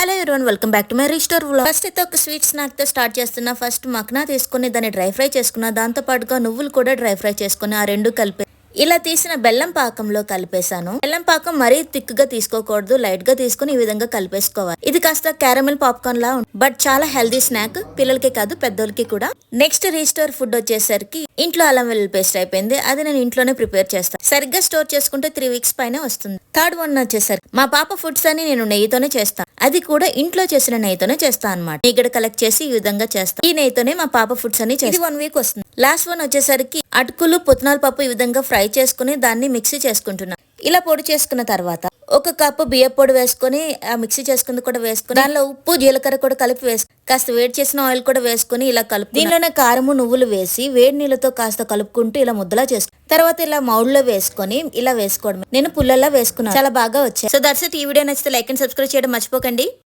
Hello everyone, welcome back to my restore vlog. First అయితే ఒక sweet snack తో start చేస్తున్నా. ఫస్ట్ మక్నా తీసుకుని దాన్ని డ్రై ఫ్రై చేసుకున్నా. దాంతో పాటుగా నువ్వులు కూడా డ్రై ఫ్రై చేసుకుని ఆ రెండు కలిపి ఇలా తీసిన బెల్లం పాకంలో కలిపేశాను. బెల్లం పాకం మరీ థిక్ గా తీసుకోకూడదు, లైట్ గా తీసుకుని ఈ విధంగా కలిపేసుకోవాలి. ఇది కాస్త క్యారమెల్ పాప్కార్న్ లా ఉంటుంది, బట్ చాలా హెల్దీ స్నాక్, పిల్లలకి కాదు పెద్దోళ్ళకి కూడా. నెక్స్ట్ రీస్టోర్ ఫుడ్ వచ్చేసరికి ఇంట్లో అల్లం వెల్లుల్లి పేస్ట్ అయిపోయింది. అది నేను ఇంట్లోనే ప్రిపేర్ చేస్తాను. సరిగ్గా స్టోర్ చేసుకుంటే 3 weeks పైన వస్తుంది. థర్డ్ వన్ వచ్చేసరికి మా పాప ఫుడ్స్ అని నేను నెయ్యితోనే చేస్తాను. అది కూడా ఇంట్లో చేసిన నెయ్యితోనే చేస్తాను అనమాట. ఇక్కడ కలెక్ట్ చేసి ఈ విధంగా చేస్తాను. ఈ నెయ్యితోనే మా పాప ఫుడ్స్ అని చేస్తాను. 1 week వస్తుంది. లాస్ట్ వన్ వచ్చేసరికి అటుకులు పుట్నాల పప్పు ఈ విధంగా ఫ్రై చేసుకుని దాన్ని మిక్సీ చేసుకుంటున్నాను. ఇలా పొడి చేసుకున్న తర్వాత 1 కప్పు బియ్యం పొడి వేసుకుని ఆ మిక్సీ చేసుకుంది కూడా వేసుకుని దానిలో ఉప్పు జీలకర్ర కూడా కలిపి కాస్త వేడి చేసిన ఆయిల్ కూడా వేసుకుని ఇలా కలుపు. దీనిలోనే కారము నువ్వులు వేసి వేడి నీళ్ళతో కాస్త కలుపుకుంటూ ఇలా ముద్దలా చేసుకుని తర్వాత ఇలా మౌల్డ్లో వేసుకొని ఇలా వేసుకోవడం. నేను పుల్లలా వేసుకున్నాను, చాలా బాగా వచ్చాయి. So that's it. ఈ వీడియో నచ్చితే లైక్ అండ్ సబ్స్క్రైబ్ చేయడం మర్చిపోకండి.